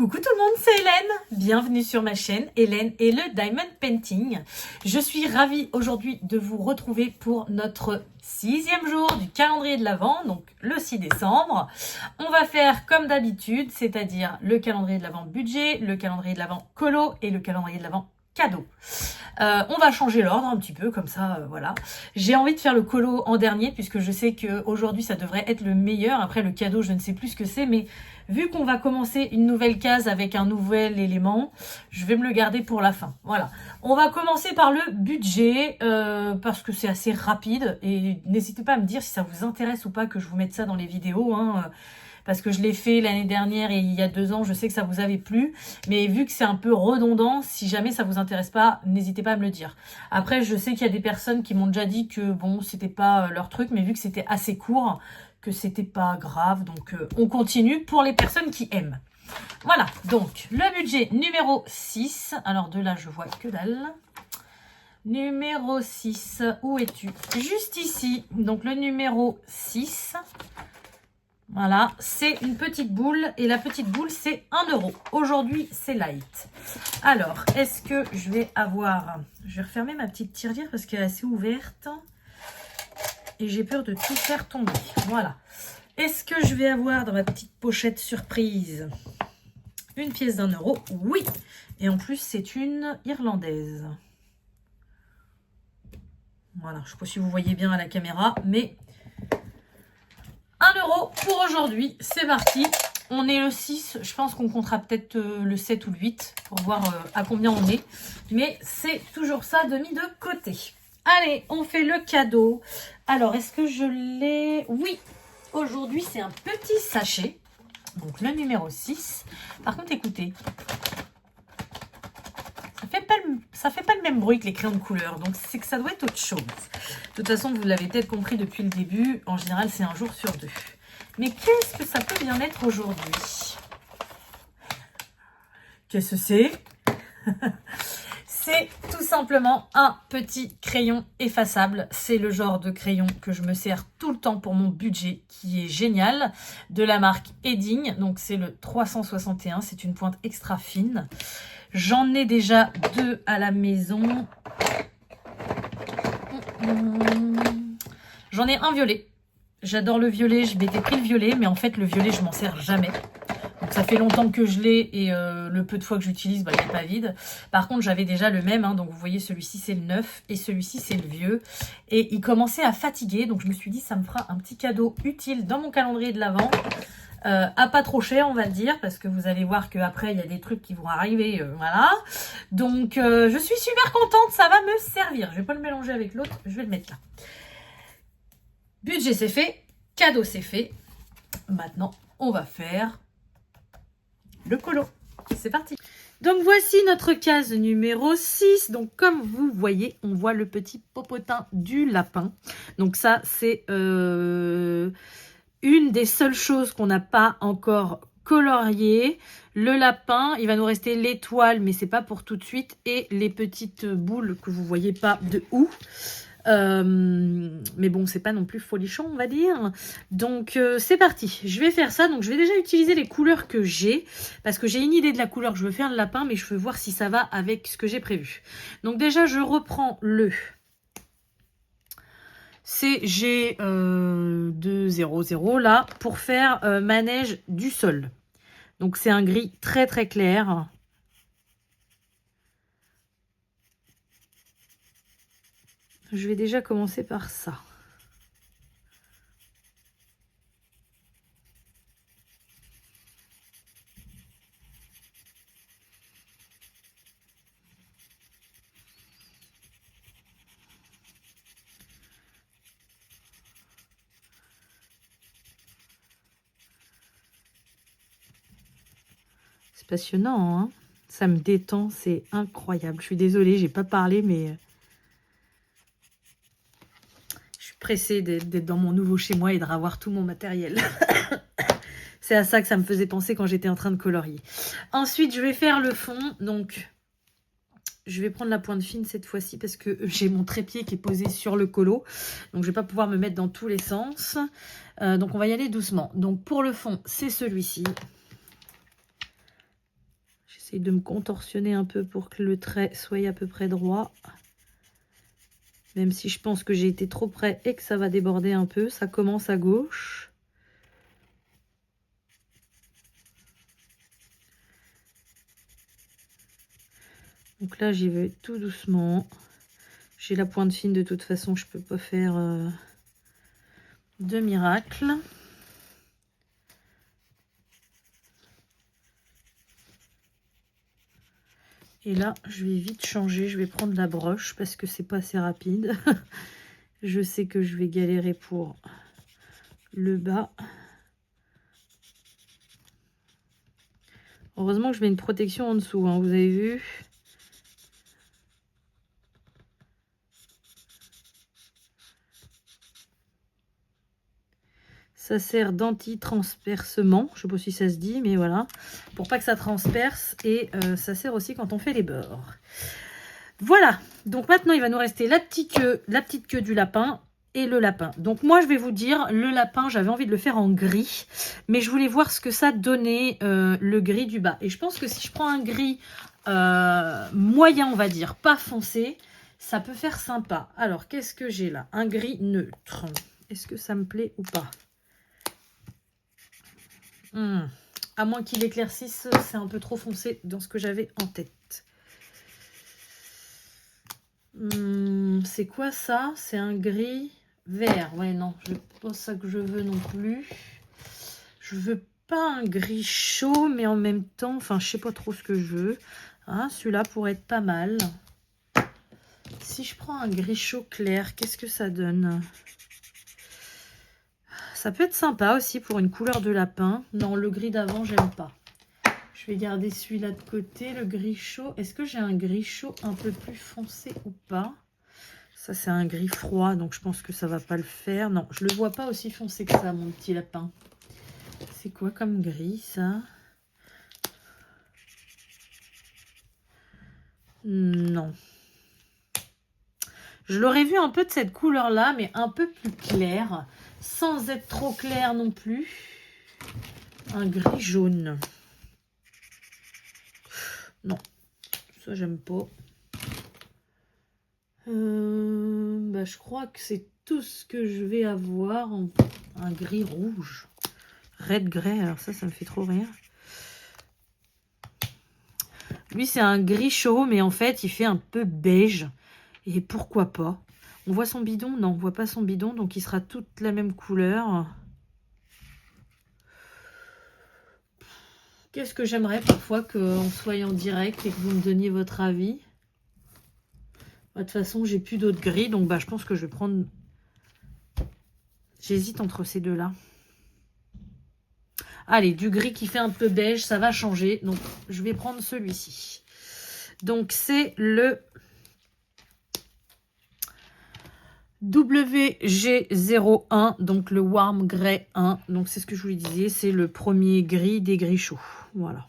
Coucou tout le monde, c'est Hélène. Bienvenue sur ma chaîne Hélène et le Diamond Painting. Je suis ravie aujourd'hui de vous retrouver pour notre 6e jour du calendrier de l'Avent, donc le 6 décembre. On va faire comme d'habitude, c'est-à-dire le calendrier de l'Avent budget, le calendrier de l'Avent colo et le calendrier de l'Avent cadeau. On va changer l'ordre un petit peu, comme ça, voilà. J'ai envie de faire le colo en dernier, puisque je sais qu'aujourd'hui, ça devrait être le meilleur. Après, le cadeau, je ne sais plus ce que c'est, mais vu qu'on va commencer une nouvelle case avec un nouvel élément, je vais me le garder pour la fin. Voilà. On va commencer par le budget, parce que c'est assez rapide. Et n'hésitez pas à me dire si ça vous intéresse ou pas que je vous mette ça dans les vidéos, hein. Parce que je l'ai fait l'année dernière et il y a 2 ans, je sais que ça vous avait plu, mais vu que c'est un peu redondant, si jamais ça vous intéresse pas, n'hésitez pas à me le dire. Après, je sais qu'il y a des personnes qui m'ont déjà dit que bon, c'était pas leur truc, mais vu que c'était assez court, que c'était pas grave, donc on continue pour les personnes qui aiment. Voilà, donc le budget numéro 6, alors de là je vois que dalle. Numéro 6, où es-tu? Juste ici, donc le numéro 6. Voilà, c'est une petite boule et la petite boule c'est 1 €. Aujourd'hui c'est light. Alors, est-ce que je vais avoir... Je vais refermer ma petite tirelire parce qu'elle est assez ouverte et j'ai peur de tout faire tomber. Voilà. Est-ce que je vais avoir dans ma petite pochette surprise une pièce d'1 €? Oui. Et en plus c'est une irlandaise. Voilà, je ne sais pas si vous voyez bien à la caméra, mais... 1 € pour aujourd'hui, c'est parti. On est le 6, je pense qu'on comptera peut-être le 7 ou le 8 pour voir à combien on est. Mais c'est toujours ça de mis de côté. Allez, on fait le cadeau. Alors, est-ce que je l'ai? Oui, aujourd'hui c'est un petit sachet. Donc le numéro 6. Par contre, écoutez. Ça fait pas le même bruit que les crayons de couleur, donc c'est que ça doit être autre chose. De toute façon, vous l'avez peut-être compris depuis le début, en général c'est un jour sur 2. Mais qu'est-ce que ça peut bien être aujourd'hui? Qu'est-ce que c'est? C'est tout simplement un petit crayon effaçable. C'est le genre de crayon que je me sers tout le temps pour mon budget, qui est génial, de la marque Edding. Donc c'est le 361, c'est une pointe extra fine. J'en ai déjà 2 à la maison. J'en ai un violet. J'adore le violet. Je m'étais pris le violet, mais en fait, le violet, je m'en sers jamais. Donc, ça fait longtemps que je l'ai et le peu de fois que j'utilise, bah, il n'est pas vide. Par contre, j'avais déjà le même. Hein, donc, vous voyez, celui-ci, c'est le neuf et celui-ci, c'est le vieux. Et il commençait à fatiguer. Donc, je me suis dit, ça me fera un petit cadeau utile dans mon calendrier de l'Avent. À pas trop cher, on va dire, parce que vous allez voir qu'après il y a des trucs qui vont arriver, voilà. Donc je suis super contente, ça va me servir. Je vais pas le mélanger avec l'autre, je vais le mettre là. Budget c'est fait, cadeau c'est fait. Maintenant on va faire le colo. C'est parti. Donc voici notre case numéro 6. Donc comme vous voyez, on voit le petit popotin du lapin. Donc ça c'est une des seules choses qu'on n'a pas encore coloriées. Le lapin, il va nous rester l'étoile, mais c'est pas pour tout de suite. Et les petites boules que vous voyez pas de où. Mais bon, c'est pas non plus folichon, on va dire. Donc c'est parti. Je vais faire ça. Donc je vais déjà utiliser les couleurs que j'ai. Parce que j'ai une idée de la couleur que je veux faire le lapin, mais je veux voir si ça va avec ce que j'ai prévu. Donc déjà, je reprends le... C'est G200 là pour faire manège du sol. Donc c'est un gris très très clair. Je vais déjà commencer par ça. C'est passionnant, hein? Ça me détend, c'est incroyable. Je suis désolée, j'ai pas parlé, mais je suis pressée d'être dans mon nouveau chez moi et de revoir tout mon matériel. C'est à ça que ça me faisait penser quand j'étais en train de colorier. Ensuite, je vais faire le fond. Donc, je vais prendre la pointe fine cette fois-ci parce que j'ai mon trépied qui est posé sur le colo. Donc, je vais pas pouvoir me mettre dans tous les sens. Donc, on va y aller doucement. Donc, pour le fond, c'est celui-ci. J'essaie de me contorsionner un peu pour que le trait soit à peu près droit. Même si je pense que j'ai été trop près et que ça va déborder un peu. Ça commence à gauche. Donc là, j'y vais tout doucement. J'ai la pointe fine, de toute façon, je peux pas faire de miracle. Et là, je vais vite changer. Je vais prendre la broche parce que c'est pas assez rapide. Je sais que je vais galérer pour le bas. Heureusement que je mets une protection en dessous, hein, vous avez vu. Ça sert d'anti-transpercement. Je ne sais pas si ça se dit, mais voilà. Pour pas que ça transperce. Et ça sert aussi quand on fait les bords. Voilà. Donc maintenant, il va nous rester la petite queue du lapin et le lapin. Donc moi, je vais vous dire, le lapin, j'avais envie de le faire en gris. Mais je voulais voir ce que ça donnait, le gris du bas. Et je pense que si je prends un gris moyen, on va dire, pas foncé, ça peut faire sympa. Alors, qu'est-ce que j'ai là? Un gris neutre. Est-ce que ça me plaît ou pas? À moins qu'il éclaircisse, c'est un peu trop foncé dans ce que j'avais en tête. C'est quoi ça? C'est un gris vert. Ouais, non, c'est pas ça que je veux non plus. Je veux pas un gris chaud, mais en même temps, enfin, je sais pas trop ce que je veux. Hein, celui-là pourrait être pas mal. Si je prends un gris chaud clair, qu'est-ce que ça donne? Ça peut être sympa aussi pour une couleur de lapin. Non, le gris d'avant, j'aime pas. Je vais garder celui-là de côté, le gris chaud. Est-ce que j'ai un gris chaud un peu plus foncé ou pas? Ça, c'est un gris froid, donc je pense que ça va pas le faire. Non, je le vois pas aussi foncé que ça, mon petit lapin. C'est quoi comme gris, ça? Non. Je l'aurais vu un peu de cette couleur-là, mais un peu plus clair. Sans être trop clair non plus. Un gris jaune. Non, ça j'aime pas. Bah, je crois que c'est tout ce que je vais avoir. Un gris rouge. Red grey, alors ça me fait trop rire. Lui, c'est un gris chaud, mais en fait, il fait un peu beige. Et pourquoi pas? On voit son bidon? Non, on voit pas son bidon, donc il sera toute la même couleur. Qu'est-ce que j'aimerais parfois qu'on soit en direct et que vous me donniez votre avis? De toute façon, j'ai plus d'autres gris, donc bah, je pense que je vais prendre... J'hésite entre ces deux-là. Allez, du gris qui fait un peu beige, ça va changer. Donc, je vais prendre celui-ci. Donc, c'est le WG01, donc le Warm Grey 1. Donc, c'est ce que je vous disais, c'est le premier gris des gris chauds. Voilà.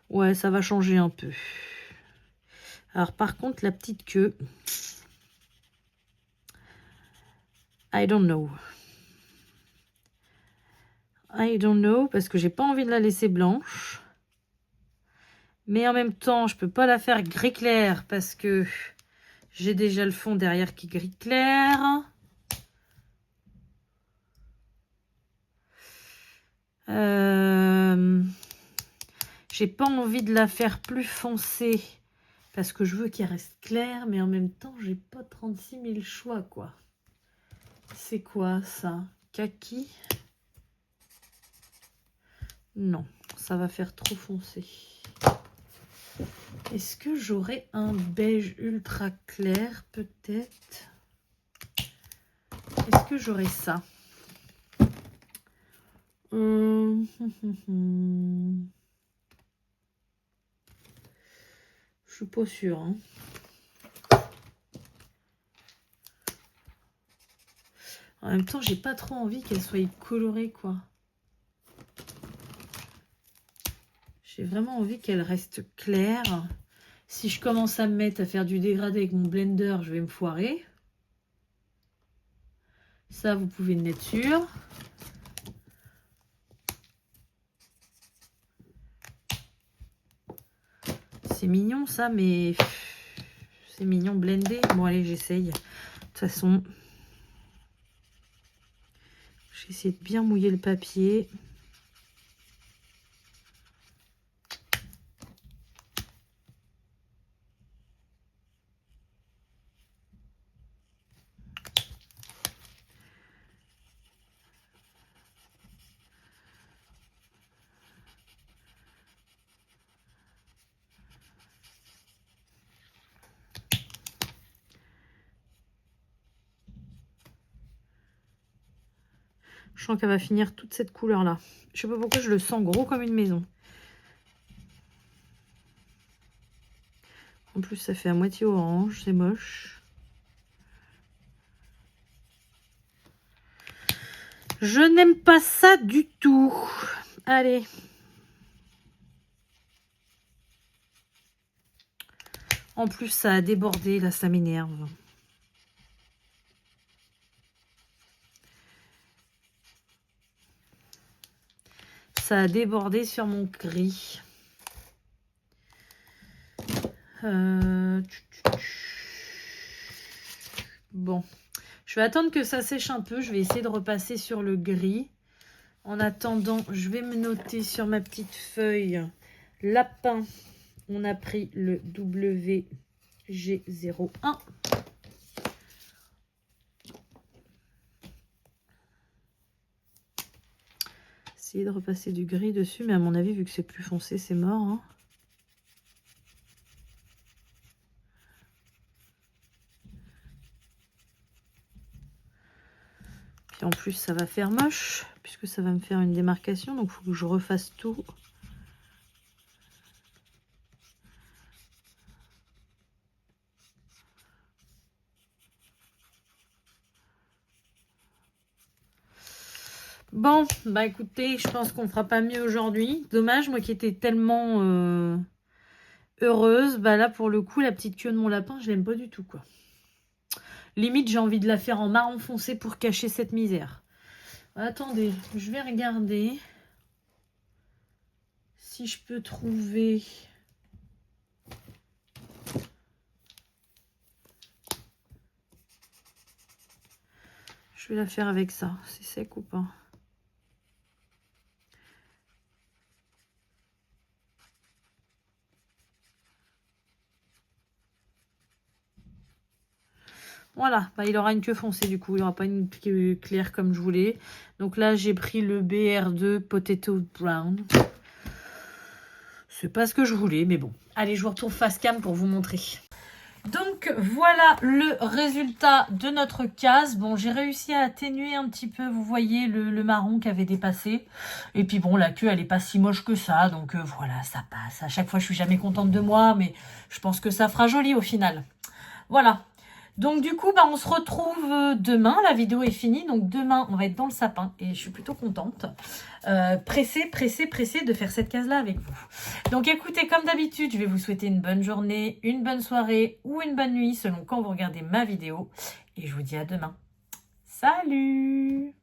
Ouais, ça va changer un peu. Alors, par contre, la petite queue... I don't know. I don't know, parce que j'ai pas envie de la laisser blanche. Mais en même temps, je peux pas la faire gris clair, parce que j'ai déjà le fond derrière qui est gris clair. J'ai pas envie de la faire plus foncée, parce que je veux qu'elle reste claire, mais en même temps, j'ai pas 36 000 choix, quoi. C'est quoi, ça? Kaki? Non, ça va faire trop foncé. Est-ce que j'aurais un beige ultra clair, peut-être? Est-ce que j'aurais ça? Je suis pas sûre. Hein. En même temps, j'ai pas trop envie qu'elle soit colorée, quoi. J'ai vraiment envie qu'elle reste claire. Si je commence à me mettre à faire du dégradé avec mon blender, je vais me foirer. Ça, vous pouvez en être sûr. c'est mignon ça, mais c'est mignon blendé. Bon, allez, j'essaye. De toute façon, j'ai essayé de bien mouiller le papier. Je sens qu'elle va finir toute cette couleur-là. Je sais pas pourquoi je le sens gros comme une maison. En plus, ça fait à moitié orange, c'est moche. Je n'aime pas ça du tout. Allez. En plus, ça a débordé, là, ça m'énerve. Ça a débordé sur mon gris. Bon, je vais attendre que ça sèche un peu. Je vais essayer de repasser sur le gris. En attendant, je vais me noter sur ma petite feuille lapin. On a pris le WG01. Essayer de repasser du gris dessus, mais à mon avis, vu que c'est plus foncé, c'est mort. Hein. Puis en plus, ça va faire moche, puisque ça va me faire une démarcation. Donc, il faut que je refasse tout. Bon, bah écoutez, je pense qu'on fera pas mieux aujourd'hui. Dommage, moi qui étais tellement heureuse. Bah là, pour le coup, la petite queue de mon lapin, je l'aime pas du tout, quoi. Limite, j'ai envie de la faire en marron foncé pour cacher cette misère. Attendez, je vais regarder si je peux trouver... Je vais la faire avec ça. C'est sec ou pas? Voilà, bah, il aura une queue foncée du coup, il n'y aura pas une queue claire comme je voulais. Donc là, j'ai pris le BR2 Potato Brown. C'est pas ce que je voulais, mais bon. Allez, je vous retourne face cam pour vous montrer. Donc voilà le résultat de notre case. Bon, j'ai réussi à atténuer un petit peu, vous voyez, le marron qui avait dépassé. Et puis bon, la queue, elle est pas si moche que ça. Donc voilà, ça passe. À chaque fois, je suis jamais contente de moi, mais je pense que ça fera joli au final. Voilà. Donc du coup, bah, on se retrouve demain. La vidéo est finie. Donc demain, on va être dans le sapin. Et je suis plutôt contente. Pressée de faire cette case-là avec vous. Donc écoutez, comme d'habitude, je vais vous souhaiter une bonne journée, une bonne soirée ou une bonne nuit selon quand vous regardez ma vidéo. Et je vous dis à demain. Salut!